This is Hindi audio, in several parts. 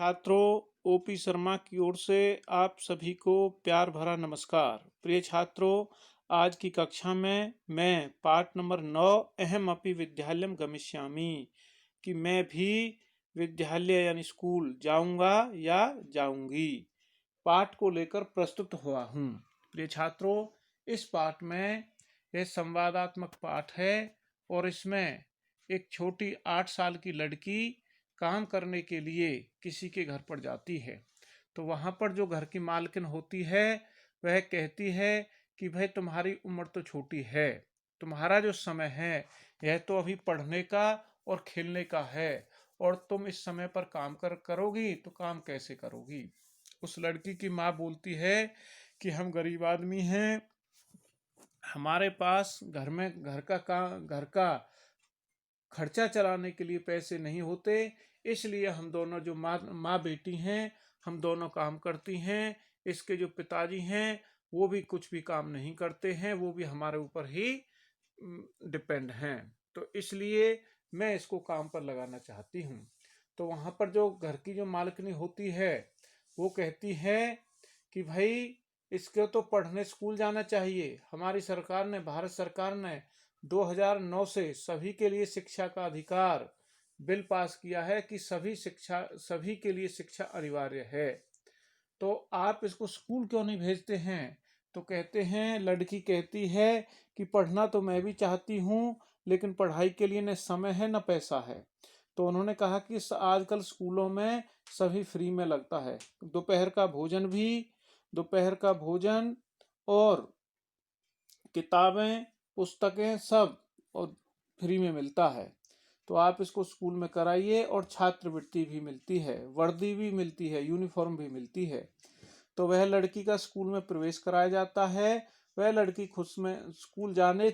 छात्रों, ओपी शर्मा की ओर से आप सभी को प्यार भरा नमस्कार। प्रिय छात्रों, आज की कक्षा में मैं पाठ नंबर 9 अहम अपि विद्यालयम गमिष्यामि कि मैं भी विद्यालय यानी स्कूल जाऊंगा या जाऊंगी पाठ को लेकर प्रस्तुत हुआ हूँ। प्रिय छात्रों, इस पाठ में यह संवादात्मक पाठ है और इसमें एक छोटी 8 साल की लड़की काम करने के लिए किसी के घर पर जाती है। तो वहाँ पर जो घर की मालकिन होती है वह कहती है कि भाई तुम्हारी उम्र तो छोटी है, तुम्हारा जो समय है यह तो अभी पढ़ने का और खेलने का है, और तुम इस समय पर काम करोगी तो काम कैसे करोगी। उस लड़की की माँ बोलती है कि हम गरीब आदमी हैं, हमारे पास घर का खर्चा चलाने के लिए पैसे नहीं होते, इसलिए हम दोनों जो माँ बेटी हैं हम दोनों काम करती हैं। इसके जो पिताजी हैं वो भी कुछ भी काम नहीं करते हैं, वो भी हमारे ऊपर ही डिपेंड हैं। तो इसलिए मैं इसको काम पर लगाना चाहती हूँ। तो वहाँ पर जो घर की जो मालकिनी होती है वो कहती है कि भाई इसको तो पढ़ने स्कूल जाना चाहिए। हमारी सरकार ने, भारत सरकार ने 2009 से सभी के लिए शिक्षा का अधिकार बिल पास किया है कि सभी के लिए शिक्षा अनिवार्य है। तो आप इसको स्कूल क्यों नहीं भेजते हैं। तो कहते हैं, लड़की कहती है कि पढ़ना तो मैं भी चाहती हूँ, लेकिन पढ़ाई के लिए न समय है न पैसा है। तो उन्होंने कहा कि आजकल स्कूलों में सभी फ्री में लगता है, दोपहर का भोजन और किताबें पुस्तकें सब और फ्री में मिलता है। तो आप इसको स्कूल में कराइए, और छात्रवृत्ति भी मिलती है, वर्दी भी मिलती है, यूनिफॉर्म भी मिलती है। तो वह लड़की का स्कूल में प्रवेश कराया जाता है। वह लड़की स्कूल जाने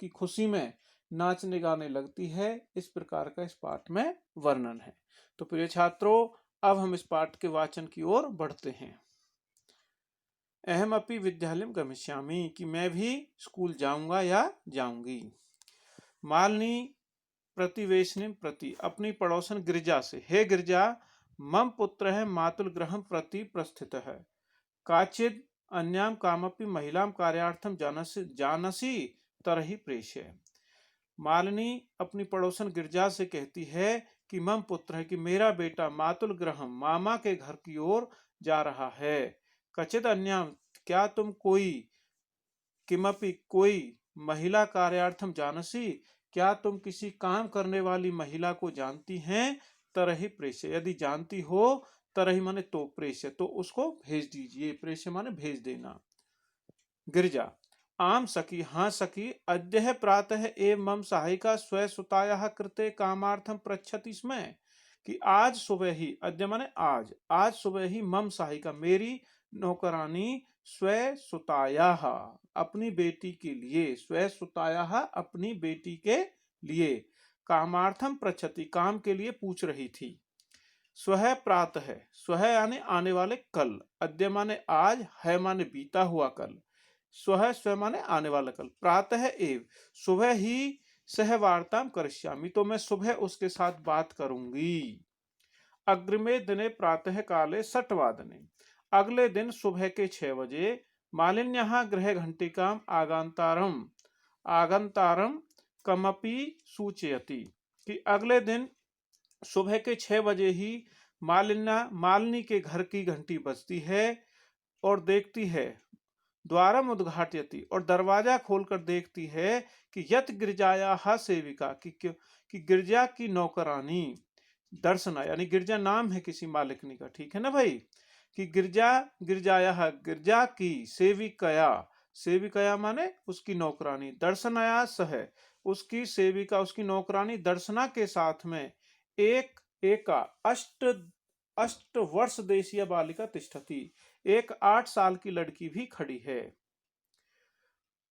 की खुशी में नाचने गाने लगती है। इस प्रकार का इस पाठ में वर्णन है। तो प्रिय छात्रों, अब हम इस पाठ के वाचन की ओर बढ़ते हैं। अहम अपि विद्यालयम गमिष्यामि कि मैं भी स्कूल जाऊंगा या जाऊंगी। मालिनी प्रतिवेशनी प्रति, अपनी पड़ोसन गिरिजा से, हे गिरिजा, मम पुत्र है मातुल ग्रहम प्रति प्रस्थित है, काचिद अन्याम कामपि महिलाम कार्यार्थम जानसी तरहि प्रेष्य। मालिनी अपनी पड़ोसन गिरजा से कहती है कि मम पुत्र है कि मेरा बेटा मातुल ग्रहम मामा के घर की ओर जा रहा है। कचित अन्याम, क्या तुम कोई महिला कार्यार्थम जानसी, क्या तुम किसी काम करने वाली महिला को जानती हैं। तरहि प्रेष्य, यदि जानती हो, तरहि माने तो, प्रेष्य तो उसको भेज दीजिए, प्रेष्य माने भेज देना। गिरिजा, आम सखी, हाँ सखी, अद्य प्रातः एव मम सहायिका स्व सुतायाः कृते कामार्थम पृच्छति स्म कि आज सुबह ही, अद्य माने आज सुबह ही, मम सहायिका मेरी नौकरानी, स्व सुतायाः अपनी बेटी के लिए, स्व सुतायाः अपनी बेटी के लिए, कामार्थम पृच्छति काम के लिए पूछ रही थी। स्वह प्रातः, स्वह यानी आने वाले कल, अद्य माने आज, है माने बीता हुआ कल, स्वह स्व माने आने वाला कल, प्रातः एव सुबह ही, सह वार्ताम करिष्यामि तो मैं सुबह उसके साथ बात करूंगी। अग्रिमे दिने प्रातः काले 6 अगले दिन सुबह के 6 बजे, मालिन्यः गृह घंटिकाम आगंतारम कमपि सूचयति कि अगले दिन सुबह के 6 बजे ही मालिनी के घर की घंटी बजती है और देखती है, द्वारम उद्घाटयति और दरवाजा खोलकर देखती है कि यत गिरजाया सेविका कि गिरजा की नौकरानी, दर्शना यानी गिरजा नाम है किसी मालिकनी का, ठीक है ना भाई, कि गिरजाया गिरजा की, सेविकया माने उसकी नौकरानी, दर्शनाया सह उसकी सेविका उसकी नौकरानी दर्शना के साथ में एका अष्ट वर्ष देशीय बालिका तिष्ठति, एक 8 साल की लड़की भी खड़ी है।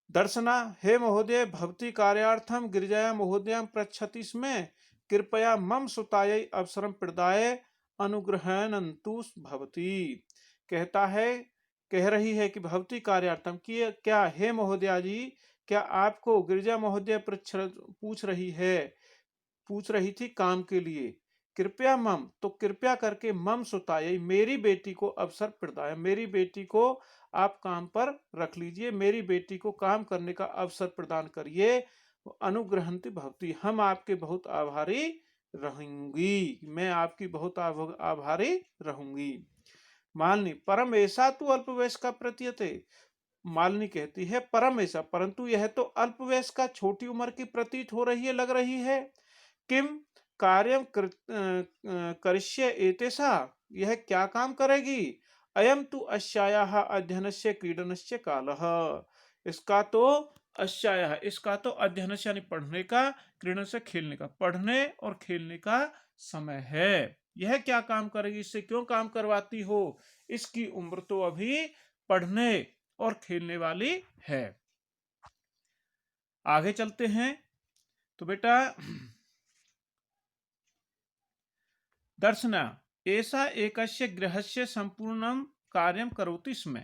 दर्शना, हे महोदय, भवती कार्यार्थम गिरिजाया महोदयां पृच्छति स्म, कृपया मम सुतायै अवसरम प्रदाय अनुग्रहणन्तु भवती। कह रही है कि भवती कार्यार्थम की, क्या हे महोदया जी, क्या आपको गिरिजा महोदय पूछ रही थी काम के लिए कृपया मम, तो कृपया करके मम सुतायै, मेरी बेटी को अवसर प्रदाय, मेरी बेटी को आप काम पर रख लीजिए, मेरी बेटी को काम करने का अवसर प्रदान करिए। अनुग्रहंति भवती, हम आपके बहुत आभारी रहूंगी, मैं आपकी बहुत आभारी रहूंगी। मालिनी, परम ऐसा तू अल्प वयस का प्रतीयते। मालिनी कहती है परम ऐसा, परंतु यह तो अल्प वयस का, छोटी उम्र की प्रतीत हो रही है, लग रही है। किम कार्यम करिष्य एतेषा, यह क्या काम करेगी। अयम तु अस्यायाः अध्ययनस्य क्रीडनस्य कालः, इसका तो अस्यायाः, इसका तो अध्ययनस्य यानी पढ़ने का, क्रीडन से खेलने का, पढ़ने और खेलने का समय है। यह क्या काम करेगी, इससे क्यों काम करवाती हो, इसकी उम्र तो अभी पढ़ने और खेलने वाली है। आगे चलते हैं। तो बेटा दर्शना ऐसा एकस्य गृहस्य संपूर्णम कार्यम करोति स्म,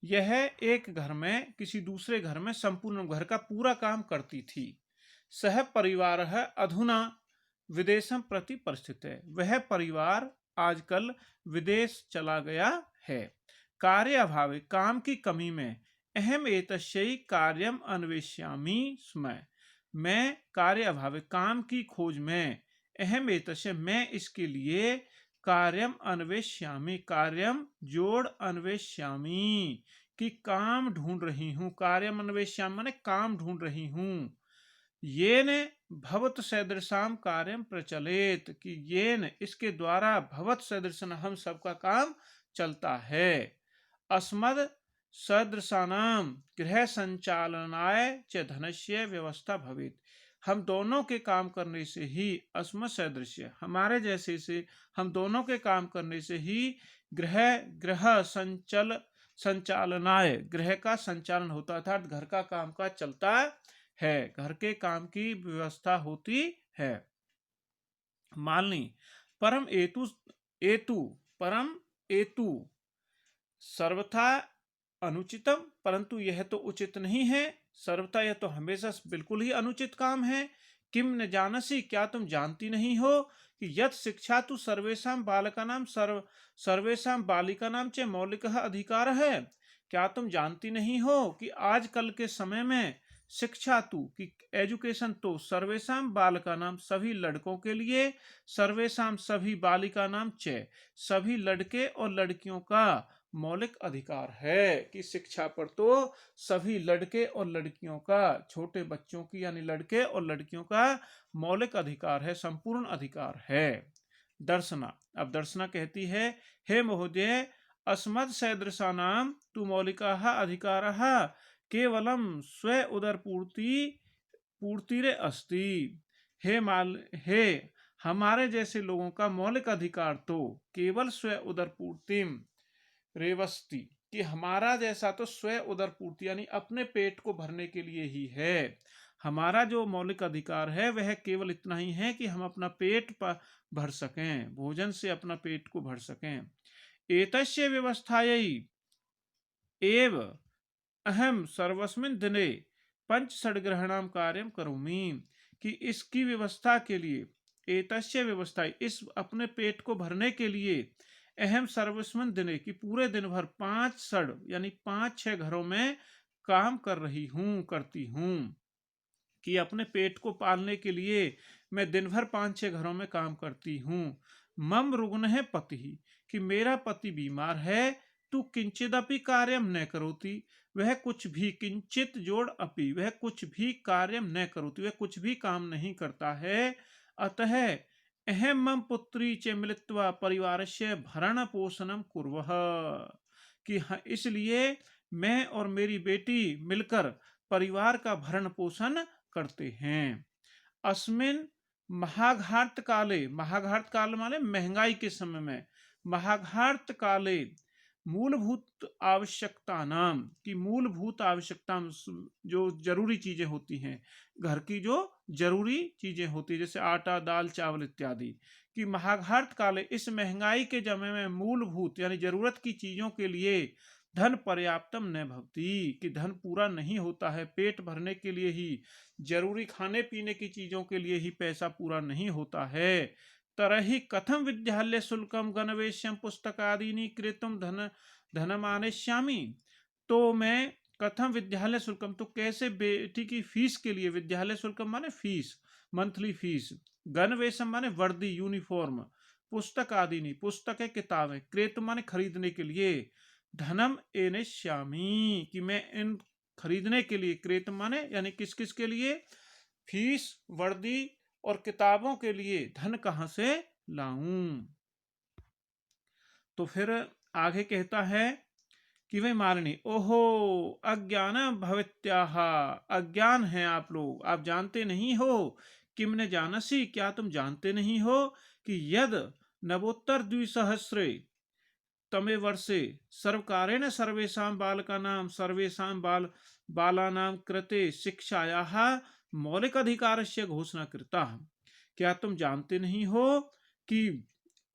यह एक घर में किसी दूसरे घर में संपूर्ण घर का पूरा काम करती थी। सह परिवार है अधुना विदेशम प्रति परिस्थित है, वह परिवार आजकल विदेश चला गया है। कार्य अभाव, काम की कमी में, अहम एतस्यै कार्यम अन्वेष्यामि स्म, मैं कार्य अभाव काम की खोज में, अहम एतस्य मैं इसके लिए, कार्यम अन्वेष्यामि, कार्यम जोड़ अन्वेष्यामि कि काम ढूंढ रही हूं, कार्यम अन्वेष्यामि माने काम ढूंढ रही हूं। येन भवत सदृशाम कार्यम प्रचलित, कि येन इसके द्वारा, भवत सदृशन हम सबका काम चलता है। अस्मद सदृशानाम गृह संचालनाय च धनस्य व्यवस्था भवेत, हम दोनों के काम करने से ही, अस्मद सदृश्य हमारे जैसे से, हम दोनों के काम करने से ही ग्रह संचालनाय, ग्रह का संचालन होता, अर्थात घर का काम काज चलता है, घर के काम की व्यवस्था होती है। मालनी, परम एतु एतु परम एतु सर्वथा अनुचितम, परंतु यह तो उचित नहीं है। सर्वथा, यह तो हमेशा बिल्कुल ही अनुचित काम है। किम न जानसी, क्या तुम जानती नहीं हो कि यत शिक्षा तो सर्वेशम बालकानाम सर्वेशम बालिकानाम च मौलिक अधिकार है। क्या तुम जानती नहीं हो कि आजकल के समय में शिक्षा तू कि एजुकेशन तो सर्वेशम बालकानाम सभी लड़कों के लिए, सर्वेशम सभी बालिकानाम च सभी लड़के और लड़कियों का मौलिक अधिकार है, कि शिक्षा पर तो सभी लड़के और लड़कियों का, छोटे बच्चों की यानी लड़के और लड़कियों का मौलिक अधिकार है, संपूर्ण अधिकार है। दर्शना, अब दर्शना कहती है, हे महोदय, अस्मद सदृशानाम तु मौलिकाः अधिकाराः केवलम स्व उदर पूर्तिरे अस्ति। हे हमारे जैसे लोगों का मौलिक अधिकार तो केवल स्व उदर पूर्तिम रेवस्ती, कि हमारा जैसा तो स्व उदर पूर्ति यानी अपने पेट को भरने के लिए ही है। हमारा जो मौलिक अधिकार है वह केवल इतना ही है कि हम अपना पेट भर सकें, भोजन से अपना पेट को भर सकें। एतस्य व्यवस्थायै एव अहम सर्वस्मिन् दिने पंच षड्ग्रहणाम कार्यम करोमि, कि इसकी व्यवस्था के लिए, एतस्य व्यवस्था, इस अपने पेट को भरने के लिए, अहम सर्वस्मिन् दिने की पूरे दिन भर 5 षड यानी 5-6 घरों में काम कर रही हूँ, करती हूँ, कि अपने पेट को पालने के लिए मैं दिन भर 5-6 घरों में काम करती हूँ। मम रुग्ण है पति, कि मेरा पति बीमार है, तू किंचिदपि कार्यम न करोति, वह कुछ भी, किंचित जोड़ अपि, वह कुछ भी कार्यम न करोति, वह कुछ भी काम नहीं करता है। अतः अहम मम पुत्री च मिलित्वा परिवारस्य भरण पोषणम कुर्वः, कि इसलिए मैं और मेरी बेटी मिलकर परिवार का भरण पोषण करते हैं। अस्मिन महाघात काले, महाघात काल माने महंगाई के समय में, महाघात काले मूलभूत आवश्यकता नाम, की मूलभूत आवश्यकता जो जरूरी चीजें होती हैं, घर की जो जरूरी चीजें होती है, जैसे आटा दाल चावल इत्यादि, कि महाघात काले, इस महंगाई के समय में मूलभूत यानी जरूरत की चीजों के लिए धन पर्याप्तम न भवती, कि धन पूरा नहीं होता है, पेट भरने के लिए ही, जरूरी खाने पीने की चीजों के लिए ही पैसा पूरा नहीं होता है। तरहि कथम विद्यालय शुल्कम गणवेशम पुस्तकादीनि क्रेतुम धनमानेष्यामि। तो मैं कथम विद्यालय शुल्कम, तो कैसे बेटी की फीस के लिए, विद्यालय शुल्कम माने फीस, मंथली फीस, गणवेशम माने वर्दी यूनिफॉर्म, पुस्तक आदि नहीं, पुस्तकें किताबें, क्रेतुम माने खरीदने के लिए, धनम एनेष्यामि कि मैं इन खरीदने के लिए, क्रेतुम माने यानी किस किस के लिए, फीस, वर्दी और किताबों के लिए धन कहां से लाऊं। तो फिर आगे कहता है कि वे मालिनी, ओहो अज्ञान भवित्याह, अज्ञान है आप लोग, आप जानते नहीं हो, किम ने जानसी, क्या तुम जानते नहीं हो कि यद नवोत्तर द्विसहस्रे तमे वर्षे सर्वकारेण सर्वेषां बालकानां सर्वेषां बालानां कृते शिक्षायाः मौलिक अधिकारस्य घोषणा कृता। क्या तुम जानते नहीं हो कि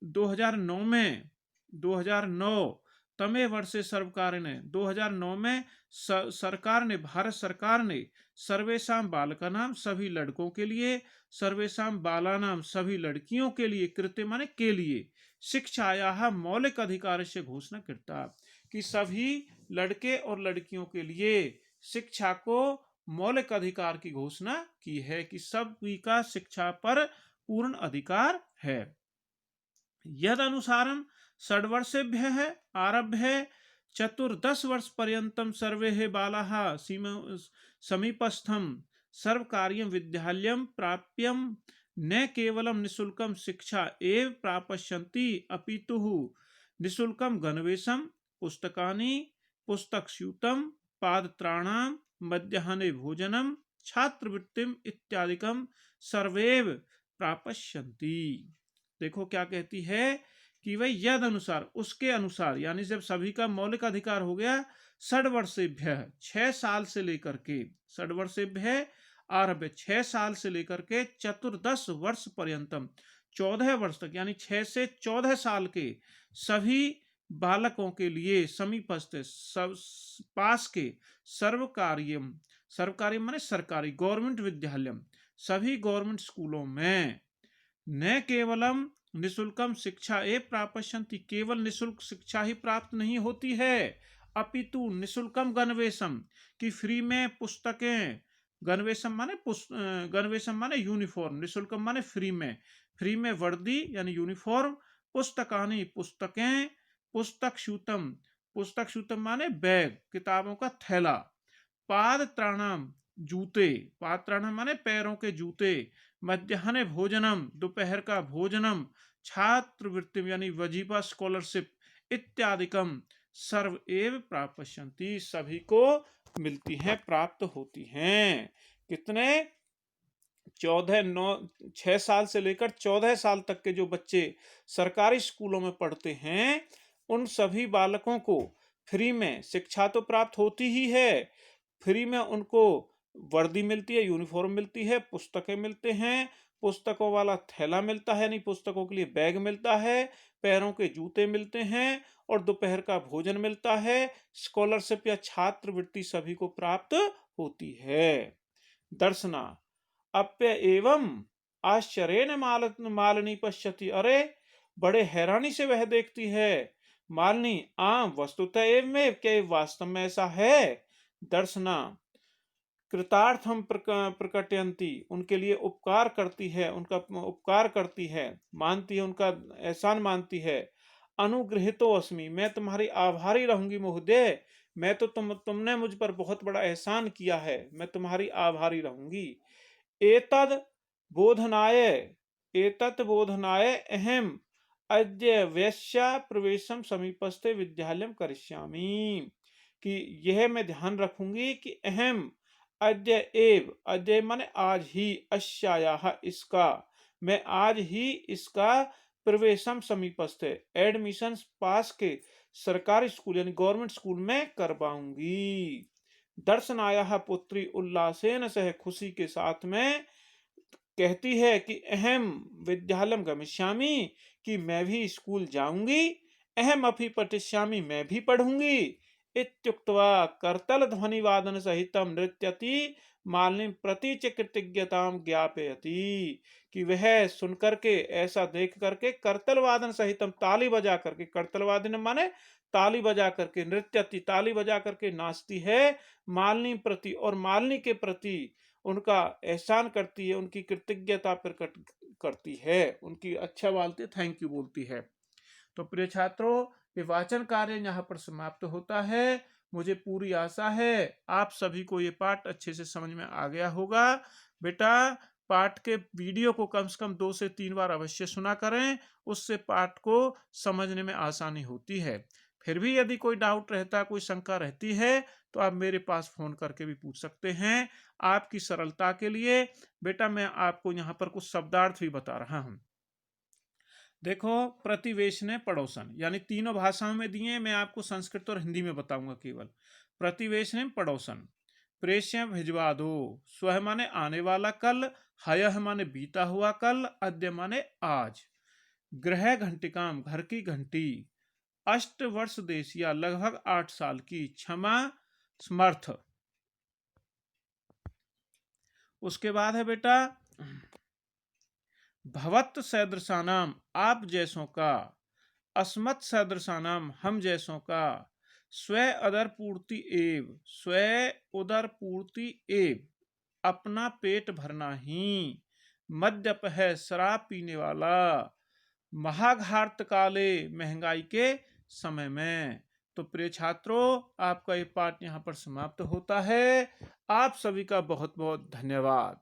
2009 में 2009 तमे वर्षे सरकार ने 2009 में सरकार ने, भारत सरकार ने सर्वेषां बालकानां सभी लड़कों के लिए, सर्वेषां बालानां सभी लड़कियों के लिए, कृत्य माने के लिए, शिक्षाया मौलिक अधिकार से घोषणा करता कि सभी लड़के और लड़कियों के लिए शिक्षा को मौलिक अधिकार की घोषणा की है कि सभी का शिक्षा पर पूर्ण अधिकार है। यद अनुसारम षड्वर्षेभ्यः आरभ्य चतुर्दश वर्ष पर्यंतम सर्वे बालाः समीपस्थम सर्वकार्यं विद्यालयं प्राप्यं न केवलं निःशुल्कं शिक्षा एव प्राप्स्यन्ति अपितु निःशुल्कं गणवेशं पुस्तकानि पुस्तकस्यूतं पादत्राणां मध्याह्ने भोजनं छात्रवृत्तिम इत्यादिकं सर्वैव प्राप्स्यन्ति। देखो क्या कहती है कि वह यद अनुसार, उसके अनुसार, यानी जब सभी का मौलिक अधिकार हो गया, षड्वर्षेभ्य 6 साल से लेकर के, षड्वर्षेभ्य आरभ्य 6 साल से लेकर के चतुर्दश वर्ष पर्यंतम 14 वर्ष तक, यानी 6 से 14 साल के सभी बालकों के लिए समीपस्थ पास के सर्वकार्यम, सर्वकार्य माने सरकारी, गवर्नमेंट विद्यालय, सभी गवर्नमेंट स्कूलों में न केवलम निःशुल्कम शिक्षा ए प्राप्स्यन्ति, केवल निःशुल्क शिक्षा ही प्राप्त नहीं होती है, अपितु निःशुल्कम गणवेशम कि फ्री में पुस्तकें, गणवेशम माने गणवेशम माने यूनिफॉर्म, निःशुल्कम माने फ्री में वर्दी यानी यूनिफॉर्म, पुस्तकानि पुस्तकें, पुस्तक शूतम माने बैग, किताबों का थैला, पाद त्राणाम जूते, पाद त्राणाम माने पैरों के जूते, मध्याह्न भोजनम दोपहर का भोजनम, छात्रवृत्ति यानी वजीफा स्कॉलरशिप इत्यादिकम सर्व एव प्राप्स्यन्ति, सभी को मिलती हैं, प्राप्त होती हैं। कितने? 6 साल से लेकर 14 साल तक के जो बच्चे सरकारी स्कूलों में पढ़ते हैं, उन सभी बालकों को फ्री में शिक्षा तो प्राप्त होती ही है, फ्री में उनको वर्दी मिलती है, यूनिफॉर्म मिलती है, पुस्तकें मिलते हैं, पुस्तकों वाला थैला मिलता है, यानी पुस्तकों के लिए बैग मिलता है, पैरों के जूते मिलते हैं और दोपहर का भोजन मिलता है, स्कॉलरशिप या छात्रवृत्ति सभी को प्राप्त होती है। दर्शना अप्य एवं आश्चर्येण मालिनी पश्यति, अरे बड़े हैरानी से वह देखती है। मालिनी आम वस्तुतः एवमेव, क्या वास्तव में ऐसा है? दर्शना कृतार्थम प्रकटयन्ति, उनके लिए उपकार करती है, उनका उपकार करती है, मानती है, उनका एहसान मानती है। अनुग्रहितो अस्मि, मैं तुम्हारी आभारी रहूंगी महोदय, मैं तो तुमने मुझ पर बहुत बड़ा एहसान किया है, मैं तुम्हारी आभारी रहूंगी। एतत् बोधनाय अहम अद्य वेश्या प्रवेशम समीपस्थे विद्यालयम करिष्यामि, कि यह मैं ध्यान रखूंगी कि अहम अद्य एव, अद्य माने आज ही, अस्यायाः इसका, मैं आज ही इसका प्रवेशम समीपस्थ एडमिशन पास के सरकारी स्कूल यानी गवर्नमेंट स्कूल में करवाऊंगी। दर्शनायाः पुत्री उल्लासेन सह, खुशी के साथ में कहती है कि अहम विद्यालयम गमिष्यामि, कि मैं भी स्कूल जाऊंगी, अहम अपि पठिष्यामि, मैं भी पढ़ूंगी, इत्युक्त्वा करतल ध्वनि वादन सहितम नृत्यति मालिनी प्रति च कृतज्ञताम ज्ञापयति, कि वह सुन करके, ऐसा देख करके, करतल वादन सहितम, ताली बजा करके, करतल वादन माने ताली बजा करके, नृत्यति ताली बजा करके नाचती है मालिनी प्रति, और मालिनी के प्रति उनका एहसान करती है, उनकी कृतज्ञता प्रकट करती है, उनकी अच्छा बोलती, थैंक यू बोलती है। तो प्रिय छात्रों, ये वाचन कार्य यहाँ पर समाप्त होता है। मुझे पूरी आशा है आप सभी को ये पाठ अच्छे से समझ में आ गया होगा। बेटा, पाठ के वीडियो को कम से कम 2 से 3 बार अवश्य सुना करें, उससे पाठ को समझने में आसानी होती है। फिर भी यदि कोई डाउट रहता, कोई शंका रहती है, तो आप मेरे पास फोन करके भी पूछ सकते हैं। आपकी सरलता के लिए बेटा मैं आपको यहाँ पर कुछ शब्दार्थ भी बता रहा हूँ। देखो, प्रतिवेशने पड़ोसन, यानी तीनों भाषाओं में दिए, मैं आपको संस्कृत और हिंदी में बताऊंगा केवल। प्रतिवेशने पड़ोसन, प्रेष्य भिजवा दो, स्वह माने आने वाला कल, हयः माने बीता हुआ कल, अद्य माने आज। गृह घंटिकाम, घर की घंटी। अष्ट वर्ष देशिया, लगभग 8 साल की। क्षमा समर्थ। उसके बाद है बेटा भवत सदृशानाम, आप जैसों का। अस्मत् सदृशानाम, हम जैसों का। स्व उदर पूर्ति एव, स्व उदर पूर्ति एव, अपना पेट भरना ही। मद्यप है, शराब पीने वाला। महाघार्त काले, महंगाई के समय में। तो प्रिय छात्रों, आपका ये पाठ यहाँ पर समाप्त होता है। आप सभी का बहुत बहुत धन्यवाद।